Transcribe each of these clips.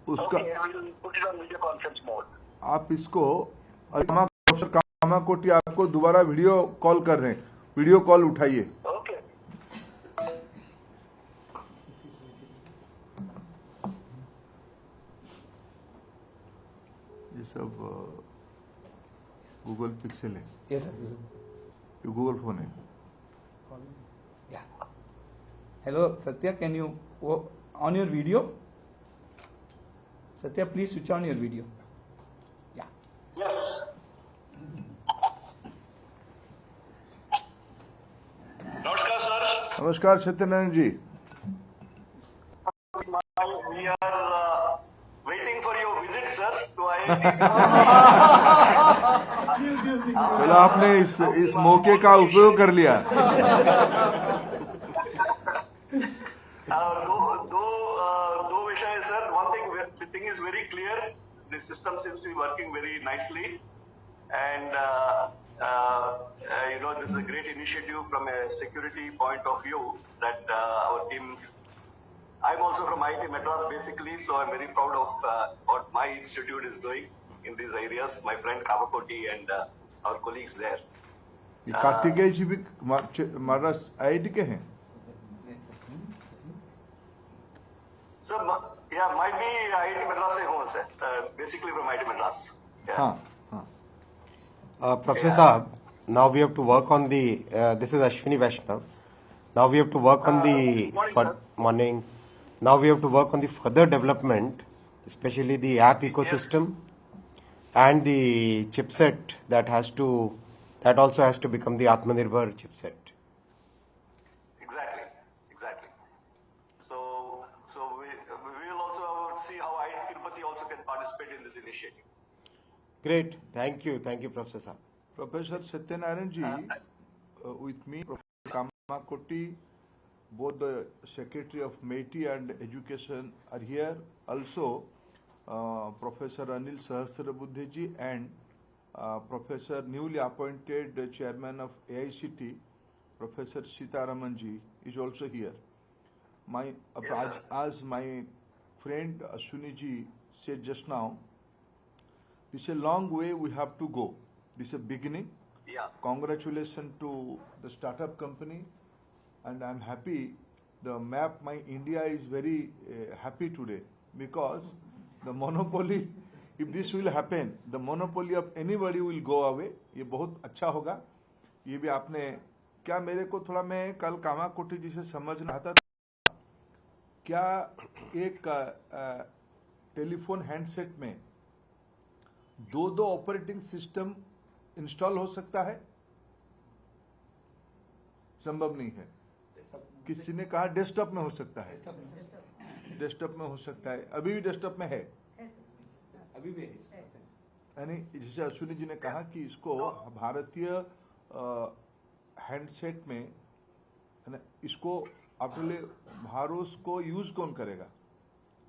उसका Okay, I will put it on video conference mode. आप इसको प्रोफेसर कामाकोटी आपको दोबारा वीडियो कॉल कर रहे हैं, वीडियो कॉल उठाइए। Okay. ये सब गूगल पिक्सल है। Yes, sir. ये गूगल फोन है। Yeah. Hello, Satya. Can you on your video? Satya, please switch on your video. Yeah. Yes. Namaskar, sir. नमस्कार सत्यनारायण जी। We are waiting for your visit, sir, to IIT. चलो आपने इस मौके का उपयोग कर लिया। दो विषय है, sir. One thing is very clear. The system seems to be working very nicely, and this is a great initiative from a security point of view that our team. I'm also from IIT Madras basically, so I'm very proud of what my institute is doing in these areas. My friend Kamakoti and our colleagues there. Kartikeya जी भी Madras IIT के हैं। So yeah, might be IIT Madras se ho, sir. Basically from IIT Madras. Yeah. हाँ हाँ। Professor Saab, now we have to work on the, this is Ashwini Vaishnav. Now we have to work on the, morning. Now we have to work on the further development, especially the app ecosystem and the chipset that also has to become the Atmanirbhar chipset. Exactly. So we will also see how IIT Tirupati also can participate in this initiative. Great. Thank you, Professor Saab. Professor Satyanarayan ji, with me, Professor Kamakoti, both the Secretary of MeitY and Education are here. Also, Professor Anil Sahasrabuddhe ji and Professor newly appointed Chairman of AICT, Professor Sitaraman ji is also here. As my friend Ashwini ji said just now, this is a long way we have to go. This is a beginning. Yeah. Congratulations to the startup company, and I'm happy. The map My India is very happy today because the monopoly, if this will happen, the monopoly of anybody will go away. ये बहुत अच्छा होगा। ये भी आपने क्या मेरे को थोड़ा मैं कल कामाकोटी जी से समझना आता था, क्या एक टेलीफोन हैंडसेट में दो ऑपरेटिंग सिस्टम इंस्टॉल हो सकता है? संभव नहीं है। किसी ने कहा डेस्कटॉप में हो सकता है, डेस्कटॉप में हो सकता है, अभी भी डेस्कटॉप में है, अभी भी यानी जैसे अश्विनी जी ने कहा कि इसको भारतीय हैंडसेट में है ना, इसको अपने भारोस को यूज कौन करेगा,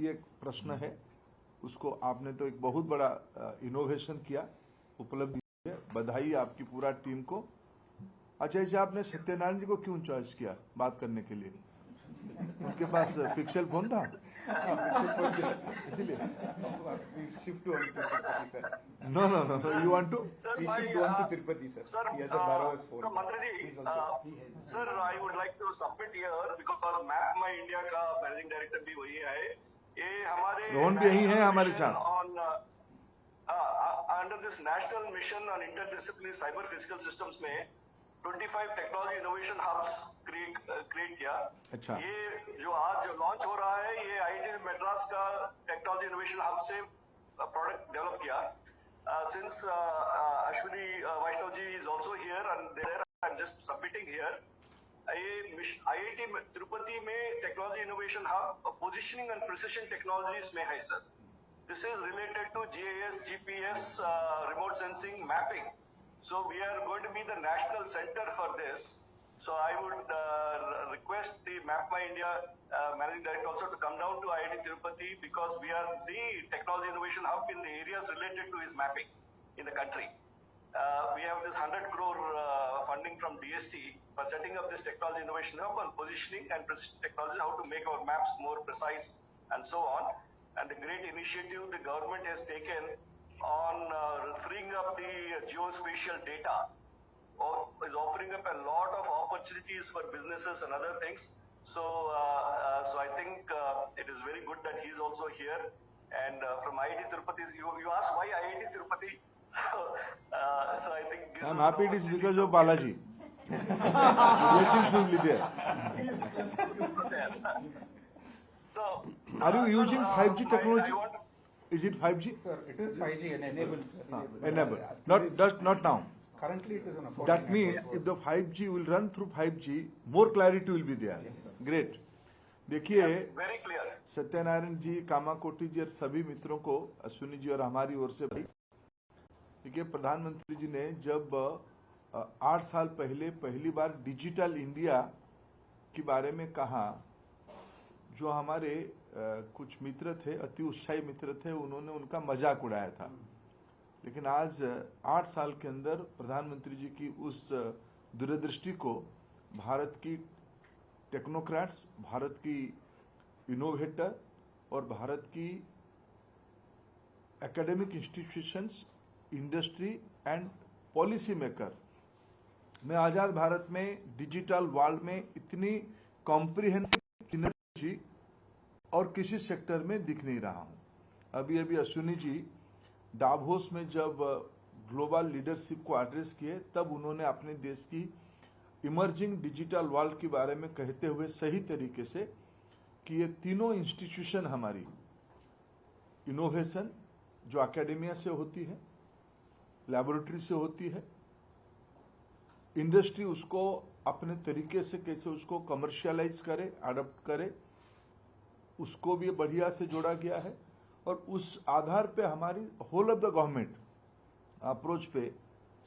ये एक प्रश्न है। उसको आपने तो एक बहुत बड़ा इनोवेशन किया, उपलब्धि है, बधाई आपकी पूरा टीम को। अच्छा, इसे आपने सत्यनारायण जी को क्यों चॉइस किया बात करने के लिए? उनके पास पिक्सल फोन था इसीलिए? No, you want to Tirupati, sir. He has a Bharov's phone. So Mantraji, sir, I would like to submit here because Map My India का मैनेजिंग डायरेक्टर भी वही है। ये हमारे रोहन भी यही है हमारे साथ। Under this national mission on interdisciplinary cyber physical systems में 25 टेक्नोलॉजी इनोवेशन हब्स क्रिएट किया। अच्छा। ये जो आज लॉन्च हो रहा है, ये आईआईटी मद्रास का टेक्नोलॉजी इनोवेशन हब से प्रोडक्ट डेवलप किया। Since Ashwini Vaishnav ji is also here and there, I'm just submitting here. IIT Tirupati में technology innovation hub positioning and precision technologies में है sir. This is related to GIS, GPS, remote sensing, mapping. So we are going to be the national center for this. So I would request the Map My India managing director also to come down to IIT Tirupati because we are the technology innovation hub in the areas related to his mapping in the country. We have this 100 crore funding from DST for setting up this technology innovation hub on positioning and precision technology, how to make our maps more precise and so on. and the great initiative the government has taken on freeing up the geospatial data is offering up a lot of opportunities for businesses and other things. So, so I think it is very good that he is also here. And from IIT Tirupati, you asked why IIT Tirupati? So I think this I'm is happy an it is opportunity because to of Balaji. Blessings will be there. there. So, Are you using 5G I technology? want Is it 5G? Sir, it is 5G and enabled, sir. Enable. Yeah. Not now. Currently, it is on a 4G That means network. if the 5G will run through 5G, more clarity will be there. Yes, sir. Great. देखिए very clear. Satyanarayan जी, कामाकोटी जी और सभी मित्रों को, अश्विनी जी और हमारी ओर से भाई, देखिए प्रधानमंत्री जी ने जब 8 साल पहले पहली बार डिजिटल इंडिया के बारे में कहा, जो हमारे कुछ मित्र थे, अति उत्साही मित्र थे, उन्होंने उनका मजाक उड़ाया था। लेकिन आज 8 साल के अंदर प्रधानमंत्री जी की उस दूरदृष्टि को भारत की टेक्नोक्रेट्स, भारत की इनोवेटर और भारत की academic institutions, industry and policy maker में आजाद भारत में डिजिटल वर्ल्ड में इतनी कॉम्प्रिहेंसिव सिनर्जी और किसी सेक्टर में दिख नहीं रहा हूं। अभी अभी अश्विनी जी डावोस में जब ग्लोबल लीडरशिप को एड्रेस किए, तब उन्होंने अपने देश की इमर्जिंग डिजिटल वर्ल्ड के बारे में कहते हुए सही तरीके से कि ये तीनों इंस्टीट्यूशन हमारी इनोवेशन जो एकेडेमिया से होती है, लैबोरेटरी से होती है, इंडस्ट्री उसको अपने तरीके से कैसे उसको कमर्शियलाइज करे, अडॉप्ट करे, उसको भी बढ़िया से जोड़ा गया है। और उस आधार पे हमारी whole of the government approach पे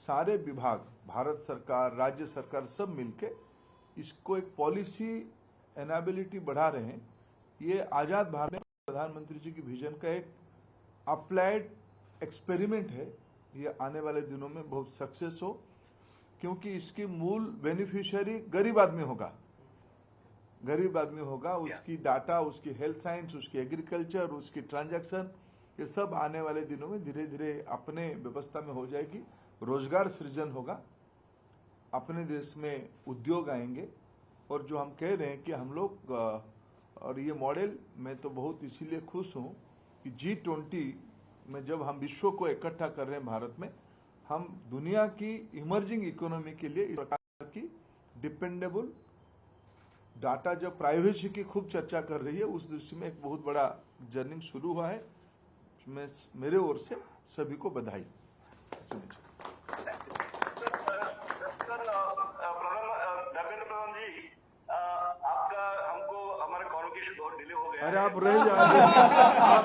सारे विभाग, भारत सरकार, राज्य सरकार सब मिलके इसको एक पॉलिसी एनाबिलिटी बढ़ा रहे हैं। ये आजाद भारत में प्रधानमंत्री जी की विजन का एक अप्लाइड एक्सपेरिमेंट है। ये आने वाले दिनों में बहुत सक्सेस हो, क्योंकि इसकी मूल बेनिफिशियरी गरीब आदमी होगा। गरीब आदमी होगा, उसकी डाटा, उसकी हेल्थ साइंस, उसकी एग्रीकल्चर, उसकी ट्रांजैक्शन, ये सब आने वाले दिनों में धीरे धीरे अपने व्यवस्था में हो जाएगी। रोजगार सृजन होगा, अपने देश में उद्योग आएंगे। और जो हम कह रहे हैं कि हम लोग, और ये मॉडल मैं तो बहुत इसीलिए खुश हूं कि G20 में जब हम विश्व को इकट्ठा कर रहे हैं भारत में, हम दुनिया की इमर्जिंग इकोनॉमी के लिए इस प्रकार की डिपेंडेबल डाटा, जब प्राइवेसी की खूब चर्चा कर रही है, उस दृष्टि में एक बहुत बड़ा जर्नी शुरू हुआ है। मैं मेरे ओर से सभी को बधाई। धर्मेंद्र प्रधान जी, आपका हमको हमारे कॉन्वोकेशन बहुत डिले हो गया। अरे आप रह जाइए। आप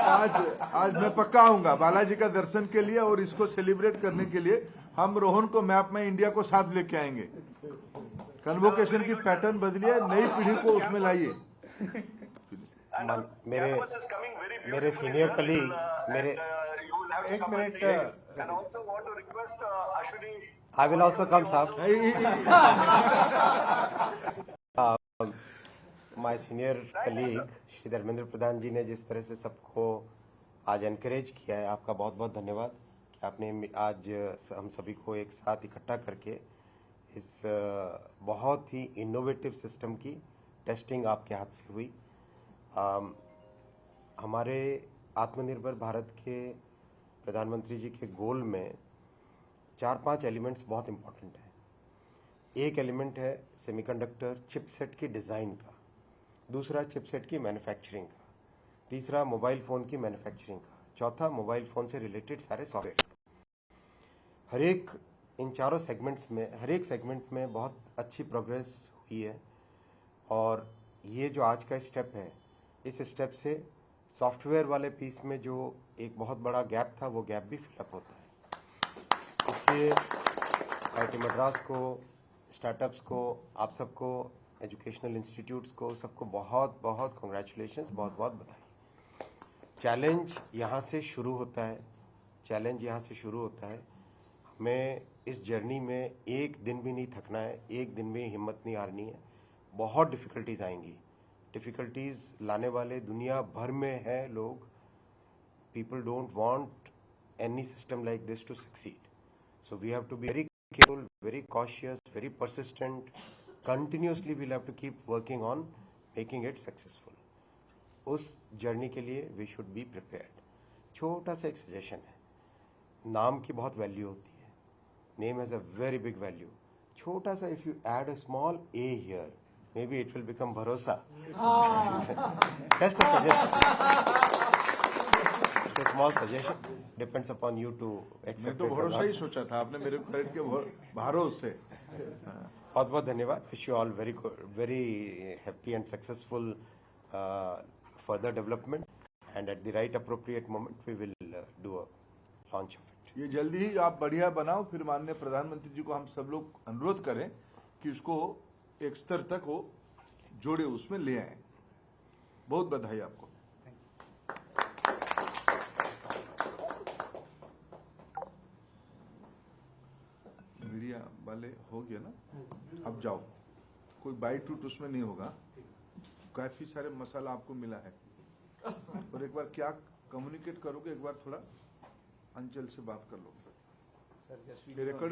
आज मैं पक्का आऊंगा बालाजी का दर्शन के लिए, और इसको सेलिब्रेट करने के लिए हम रोहन को मैप में इंडिया को साथ लेके आएंगे। कन्वोकेशन की पैटर्न बदलिए, नई पीढ़ी को उसमें लाइए। मेरे सीनियर कलीग, मेरे एक मिनट, आई विल ऑल्सो कम साहब। My senior colleague Shri Dharmendra Pradhan ji ने जिस तरह से सबको आज एनकरेज किया है, आपका बहुत बहुत धन्यवाद कि आपने आज हम सभी को एक साथ इकट्ठा करके इस बहुत ही इनोवेटिव सिस्टम की टेस्टिंग आपके हाथ से हुई। हमारे आत्मनिर्भर भारत के प्रधानमंत्री जी के गोल में 4-5 एलिमेंट्स बहुत इंपॉर्टेंट है। एक एलिमेंट है सेमीकंडक्टर चिपसेट की डिज़ाइन का, दूसरा चिपसेट की मैन्युफैक्चरिंग का, तीसरा मोबाइल फ़ोन की मैन्युफैक्चरिंग का, चौथा मोबाइल फ़ोन से रिलेटेड सारे सॉफ्टवेयर। हर एक इन चारों सेगमेंट्स में, हर एक सेगमेंट में बहुत अच्छी प्रोग्रेस हुई है। और ये जो आज का स्टेप है, इस स्टेप से सॉफ्टवेयर वाले पीस में जो एक बहुत बड़ा गैप था, वो गैप भी फिलअप होता है। इसलिए IIT मद्रास को, स्टार्टअप्स को, आप सबको, एजुकेशनल इंस्टीट्यूट्स को, सबको बहुत बहुत कॉन्ग्रेचुलेशंस, बहुत बहुत बधाई। चैलेंज यहाँ से शुरू होता है, चैलेंज यहाँ से शुरू होता है। हमें इस जर्नी में एक दिन भी नहीं थकना है, एक दिन भी हिम्मत नहीं हारनी है। बहुत डिफ़िकल्टीज़ आएंगी, डिफ़िकल्टीज़ लाने वाले दुनिया भर में हैं लोग, people don't want any system like this to succeed. So we have to be very careful, very cautious, very persistent. Continuously we'll have to keep working on making it successful. उस journey के लिए we should be prepared. छोटा सा एक suggestion है, नाम की बहुत वैल्यू होती है. Name has a very big value. छोटा सा, if you add a small a here, maybe it will become Bharosa. Just a suggestion. It's a small suggestion. Depends upon you to accept मैं तो it or भरोसा not. ही सोचा था, आपने मेरे को खरीद के भरोसे. बहुत बहुत धन्यवाद. Wish you all very happy and successful further development, and at the right appropriate moment we will do a launch of it. ये जल्दी ही आप बढ़िया बनाओ, फिर माननीय प्रधानमंत्री जी को हम सब लोग अनुरोध करें कि उसको एक स्तर तक वो जोड़े, उसमें ले आए. बहुत बधाई आपको. मीडिया वाले हो गया ना, अब जाओ. कोई बाइट टूट उसमें नहीं होगा. काफी सारे मसाला आपको मिला है. और एक बार क्या कम्युनिकेट करोगे, एक बार थोड़ा अंचल से बात कर लो. Sir, just ये रिकॉर्ड